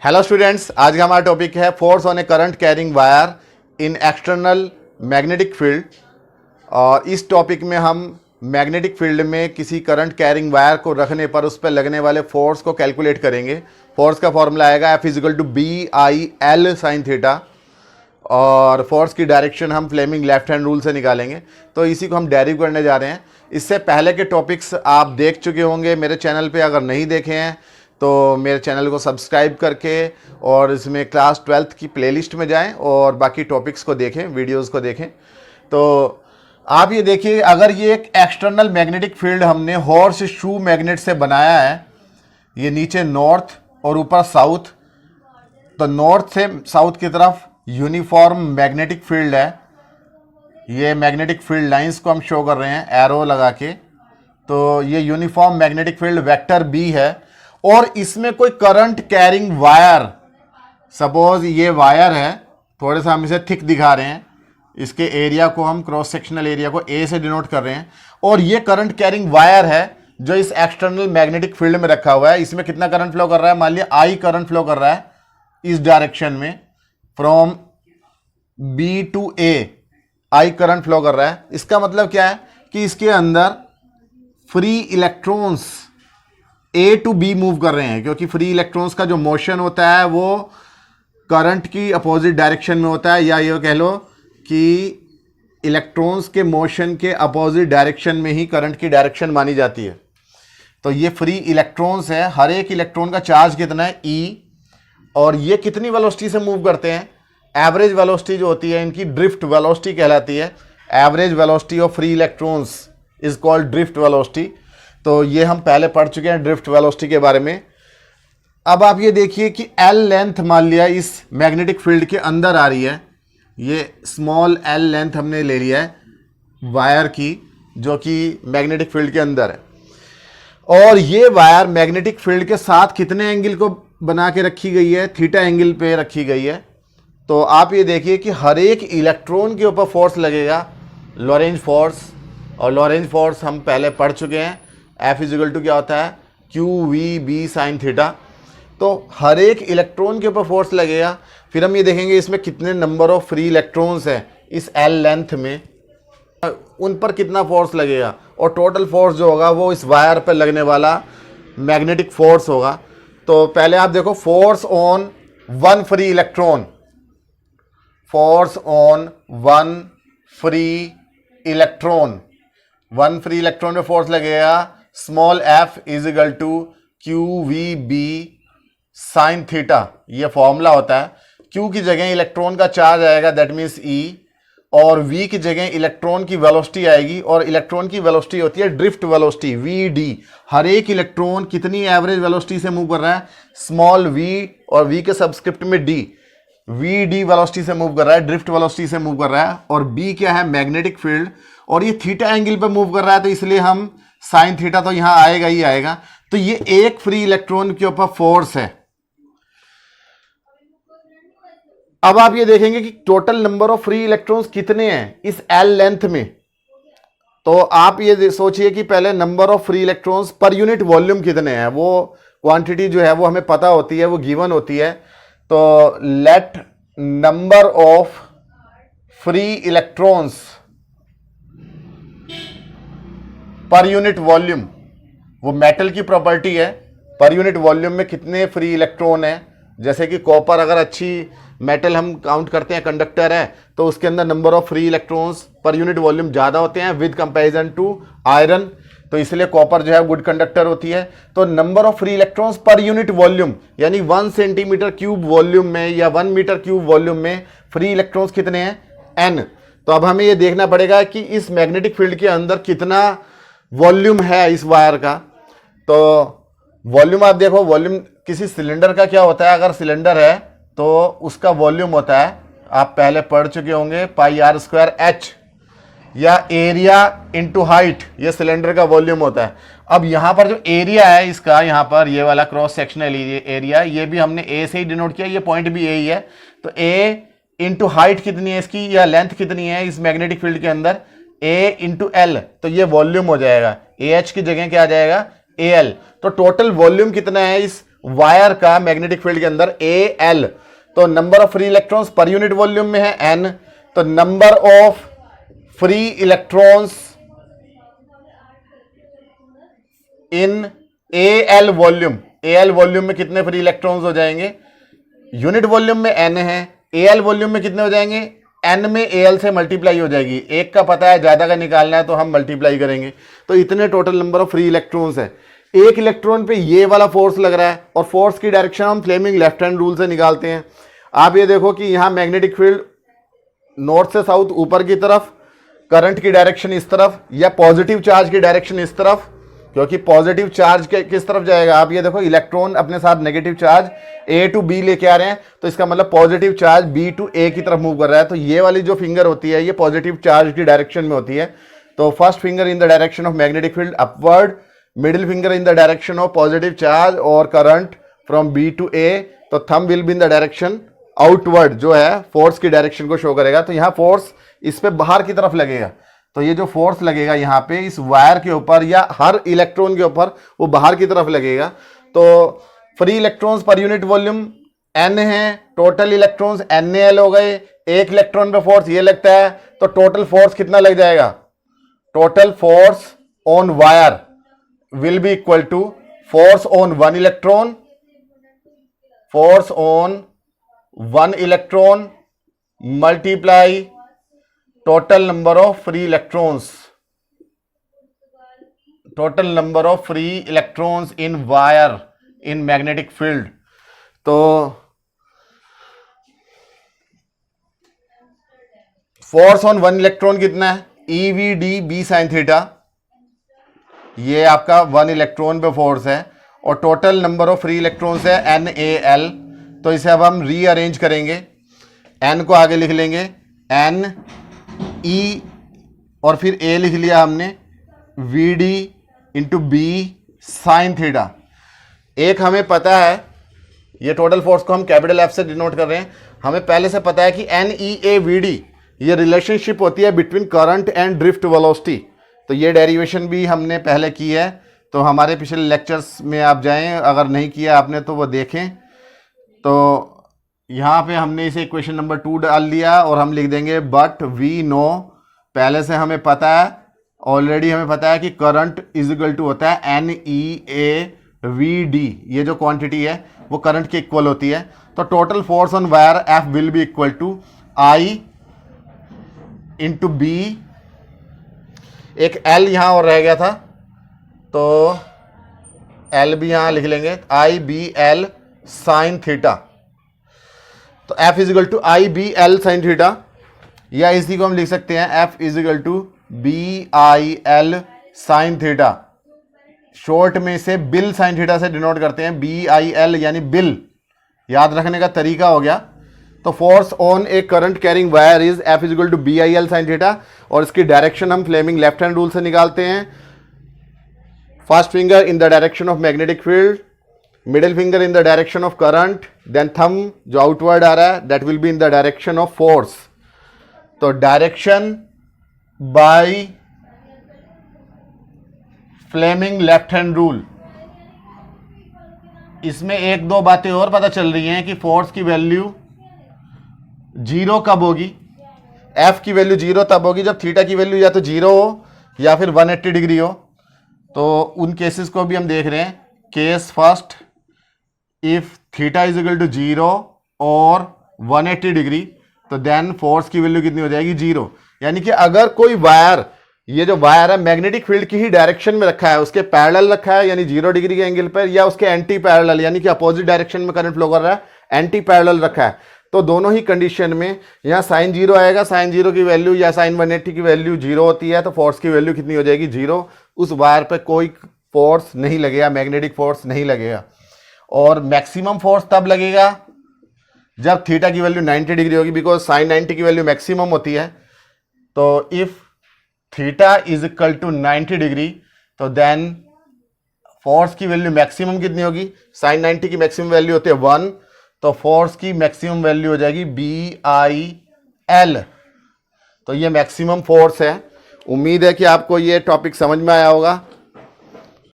Hello students, आज का हमारा टॉपिक है force on a current carrying wire in external magnetic field. और इस टॉपिक में हम मैग्नेटिक फील्ड में किसी करंट कैरिंग वायर को रखने पर उस पर लगने वाले फोर्स को कैलकुलेट करेंगे। फोर्स का फॉर्मूला आएगा F=BI_L sin थीटा और फोर्स की डायरेक्शन हम फ्लेमिंग लेफ्ट हैंड रूल से निकालेंगे। तो इसी को हम डेरिव करने जा रहे हैं। इससे पहले के टॉपिक्स आप देख चुके होंगे मेरे चैनल पे, अगर नहीं देखे हैं तो मेरे चैनल को सब्सक्राइब करके और इसमें क्लास 12th की प्लेलिस्ट में जाएं और बाकी टॉपिक्स को देखें, वीडियोस को देखें। तो आप ये देखिए, अगर ये एक एक्सटर्नल मैग्नेटिक फील्ड हमने हॉर्स शू मैग्नेट से बनाया है, ये नीचे नॉर्थ और ऊपर साउथ, तो नॉर्थ से साउथ की तरफ यूनिफॉर्म मैग्नेटिक फील्ड है। ये मैग्नेटिक फील्ड लाइंस को हम शो कर रहे हैं एरो लगा के। तो ये uniform magnetic field vector B है और इसमें कोई करंट कैरिंग वायर, सपोज ये वायर है, थोड़े सा हम इसे थिक दिखा रहे हैं, इसके एरिया को हम क्रॉस सेक्शनल एरिया को ए से डिनोट कर रहे हैं, और ये करंट कैरिंग वायर है जो इस एक्सटर्नल मैग्नेटिक फील्ड में रखा हुआ है। इसमें कितना करंट फ्लो कर रहा है? मान लिया आई करंट फ्लो कर रहा है इस डायरेक्शन में, from B to A I current flow कर रहा है। इसका मतलब क्या है कि इसके अंदर free electrons A to B move कर रहे हैं, क्योंकि फ्री इलेक्ट्रॉन्स का जो मोशन होता है वो करंट की अपोजिट डायरेक्शन में होता है, या ये कह लो कि इलेक्ट्रॉन्स के मोशन के अपोजिट डायरेक्शन में ही करंट की डायरेक्शन मानी जाती है। तो ये फ्री इलेक्ट्रॉन्स है, हर एक इलेक्ट्रॉन का चार्ज कितना है? ई। और ये कितनी वेलोसिटी से मूव करते हैं? एवरेज वेलोसिटी जो होती है इनकी ड्रिफ्ट वेलोसिटी कहलाती है। Average velocity of free electrons is called drift velocity. तो ये हम पहले पढ़ चुके हैं ड्रिफ्ट वेलोसिटी के बारे में। अब आप ये देखिए कि एल लेंथ मान लिया इस मैग्नेटिक फील्ड के अंदर आ रही है, ये स्मॉल एल लेंथ हमने ले लिया है वायर की, जो कि मैग्नेटिक फील्ड के अंदर है। और ये वायर मैग्नेटिक फील्ड के साथ कितने एंगल को बना के रखी गई है? थीटा एंगल पे रखी गई है। तो आप ये देखिए कि हर एक इलेक्ट्रॉन के ऊपर फोर्स लगेगा, लॉरेंज फोर्स। और लॉरेंज फोर्स हम पहले पढ़ चुके हैं, F= क्या होता है? QVB sin theta. तो हर एक इलेक्ट्रॉन के ऊपर फोर्स लगेगा। फिर हम ये देखेंगे इसमें कितने नंबर ऑफ फ्री इलेक्ट्रॉन्स हैं इस एल लेंथ में, उन पर कितना फोर्स लगेगा, और टोटल फोर्स जो होगा वो इस वायर पर लगने वाला मैग्नेटिक फोर्स होगा। तो पहले आप देखो, force on one free electron, force on one free electron, one free electron में फोर्स लगेगा स्मॉल F=QVB sin थीटा। ये फॉर्मूला होता है। Q की जगह इलेक्ट्रॉन का चार्ज आएगा, दैट मीन्स E, और V की जगह इलेक्ट्रॉन की वेलोसिटी आएगी, और इलेक्ट्रॉन की वेलोसिटी होती है ड्रिफ्ट वेलोसिटी VD। हर एक इलेक्ट्रॉन कितनी एवरेज वेलोसिटी से मूव कर रहा है? स्मॉल v, और v के सबस्क्रिप्ट में d, VD वेलोसिटी से मूव कर रहा है, ड्रिफ्ट वेलोसिटी से मूव कर रहा है। और B क्या है? Magnetic field. और ये थीटा एंगल पे मूव कर रहा है, तो इसलिए हम साइन थीटा तो यहां आएगा ही आएगा। तो ये एक फ्री इलेक्ट्रॉन के ऊपर फोर्स है। अब आप ये देखेंगे कि total number of free electrons कितने हैं इस एल लेंथ में। तो आप ये सोचिए कि पहले नंबर ऑफ फ्री इलेक्ट्रॉन्स पर यूनिट वॉल्यूम कितने हैं, वो क्वांटिटी जो है वो हमें पता होती है, वो गिवन होती है। तो let number of free electrons पर यूनिट वॉल्यूम, वो मेटल की प्रॉपर्टी है, पर यूनिट वॉल्यूम में कितने फ्री इलेक्ट्रॉन है। जैसे कि कॉपर, अगर अच्छी मेटल हम काउंट करते हैं, कंडक्टर है, तो उसके अंदर नंबर ऑफ फ्री इलेक्ट्रॉन्स पर यूनिट वॉल्यूम ज़्यादा होते हैं विद कंपैरिजन टू आयरन। तो इसलिए कॉपर जो है गुड कंडक्टर होती है। तो नंबर ऑफ फ्री इलेक्ट्रॉन्स पर यूनिट वॉल्यूम, यानी 1 सेंटीमीटर क्यूब वॉल्यूम में या 1 मीटर क्यूब वॉल्यूम में फ्री इलेक्ट्रॉन्स कितने हैं? n। तो अब हमें ये देखना पड़ेगा कि इस मैग्नेटिक फील्ड के अंदर कितना वॉल्यूम है इस वायर का। तो वॉल्यूम आप देखो, वॉल्यूम किसी सिलेंडर का क्या होता है? अगर सिलेंडर है तो उसका वॉल्यूम होता है, आप पहले पढ़ चुके होंगे, πr²h, या एरिया इंटू हाइट, ये सिलेंडर का वॉल्यूम होता है। अब यहां पर जो एरिया है इसका, यहां पर ये वाला क्रॉस सेक्शनल एरिया, ये भी हमने ए से ही डिनोट किया, ये पॉइंट भी ए ही है। तो ए इंटू हाइट कितनी है इसकी, या लेंथ कितनी है इस मैग्नेटिक फील्ड के अंदर? A into L. तो ये वॉल्यूम हो जाएगा, AH की जगह क्या आ जाएगा? AL। तो टोटल वॉल्यूम कितना है इस वायर का मैग्नेटिक फील्ड के अंदर ए एल, तो नंबर ऑफ फ्री इलेक्ट्रॉन्स पर यूनिट वॉल्यूम में है एन, तो number of free electrons in A L volume, A L volume में कितने फ्री इलेक्ट्रॉन्स हो जाएंगे, यूनिट वॉल्यूम में एन है, ए एल वॉल्यूम में कितने हो जाएंगे, एन में ए एल से मल्टीप्लाई हो जाएगी, एक का पता है ज्यादा का निकालना है तो हम मल्टीप्लाई करेंगे, तो इतने total number of free electrons है। एक इलेक्ट्रॉन पे ये वाला फोर्स लग रहा है और फोर्स की डायरेक्शन हम फ्लेमिंग लेफ्ट हैंड रूल से निकालते हैं। आप ये देखो कि यहां मैग्नेटिक फील्ड नॉर्थ से साउथ ऊपर की तरफ, करंट की डायरेक्शन इस तरफ, या पॉजिटिव चार्ज की डायरेक्शन इस तरफ, क्योंकि पॉजिटिव चार्ज किस तरफ जाएगा, आप ये देखो इलेक्ट्रॉन अपने साथ negative charge A to B लेके आ रहे हैं, तो इसका मतलब positive charge B to A की तरफ मूव कर रहा है, तो ये वाली जो फिंगर होती है ये पॉजिटिव चार्ज की डायरेक्शन में होती है। तो first finger in the direction of magnetic field upward, middle finger in the direction of positive charge और करंट फ्रॉम बी टू ए, तो thumb will be in the direction outward, जो है force की डायरेक्शन को शो करेगा। तो यहाँ force इस पे बाहर की तरफ लगेगा, तो ये जो फोर्स लगेगा यहाँ पे इस वायर के ऊपर या हर इलेक्ट्रॉन के ऊपर, वो बाहर की तरफ लगेगा। तो फ्री इलेक्ट्रॉन्स पर यूनिट वॉल्यूम एन है, टोटल इलेक्ट्रॉन्स एन एल हो गए, एक इलेक्ट्रॉन पे फोर्स ये लगता है, तो टोटल फोर्स कितना लग जाएगा, total force on wire will be equal to force on one electron, force on one electron multiply total number of free electrons, total number of free electrons in wire in magnetic field। तो force on one electron कितना है, EVD B sin theta, ये आपका one electron पे force है, और total number of free electrons है NaL। तो इसे अब हम रीअरेंज करेंगे, N को आगे लिख लेंगे N E और फिर A लिख लिया हमने VD into B sine theta. एक हमें पता है, ये टोटल फोर्स को हम कैपिटल F से डिनोट कर रहे हैं, हमें पहले से पता है कि NEAVD ये रिलेशनशिप होती है between current and drift velocity. तो ये डेरिवेशन भी हमने पहले की है, तो हमारे पिछले लेक्चर्स में आप जाएं, अगर नहीं किया आपने तो वो देखें। तो यहाँ पे हमने इसे इक्वेशन नंबर 2 डाल दिया और हम लिख देंगे बट वी नो, पहले से हमें पता है, ऑलरेडी हमें पता है कि करंट इज इक्वल टू होता है NEAVD, ये जो क्वांटिटी है वो करंट के इक्वल होती है। तो total force on wire F will be equal to I into B, एक L यहाँ और रह गया था तो L भी यहाँ लिख लेंगे, IBL साइन थीटा। तो F is equal to IBL sine theta, या इसी को हम लिख सकते हैं F is equal to BIL sine theta. Short में इसे बिल साइन थीटा से डिनोट करते हैं, BIL यानी बिल, याद रखने का तरीका हो गया। तो force on a current carrying wire is F is equal to BIL sine theta, और इसकी डायरेक्शन हम फ्लेमिंग लेफ्ट हैंड रूल से निकालते हैं। First finger in the direction of magnetic field, middle finger in the direction of current, then thumb जो outward आ रहा है that will be in the direction of force. तो direction by Fleming left hand rule, इसमें एक दो बातें और पता चल रही हैं कि फोर्स की वैल्यू जीरो कब होगी, F की वैल्यू जीरो तब होगी जब थीटा की वैल्यू या तो जीरो हो या फिर 180 डिग्री हो। तो उन केसेस को भी हम देख रहे हैं। Case first, if theta is equal to zero और 180 डिग्री, तो देन फोर्स की वैल्यू कितनी हो जाएगी, जीरो। यानी कि अगर कोई वायर, ये जो वायर है मैग्नेटिक फील्ड की ही डायरेक्शन में रखा है, उसके पैरेलल रखा है यानी 0 डिग्री के एंगल पर, या उसके एंटी पैरेलल यानी कि अपोजिट डायरेक्शन में करंट फ्लो कर रहा है, एंटी पैरेलल रखा है, तो दोनों ही कंडीशन में यहाँ साइन जीरो आएगा, साइन जीरो की वैल्यू या साइन 180 की वैल्यू जीरो होती है, तो फोर्स की वैल्यू कितनी हो जाएगी, जीरो। उस वायर पे कोई फोर्स नहीं लगेगा, मैग्नेटिक फोर्स नहीं लगेगा। और मैक्सिमम फोर्स तब लगेगा जब थीटा की वैल्यू 90 डिग्री होगी, बिकॉज साइन 90 की वैल्यू मैक्सिमम होती है। तो if theta is equal to 90 degree, तो देन फोर्स की वैल्यू मैक्सिमम कितनी होगी, साइन 90 की मैक्सिमम वैल्यू होती है 1, तो फोर्स की मैक्सिमम वैल्यू हो जाएगी BIL। तो ये मैक्सिमम फोर्स है। उम्मीद है कि आपको ये टॉपिक समझ में आया होगा।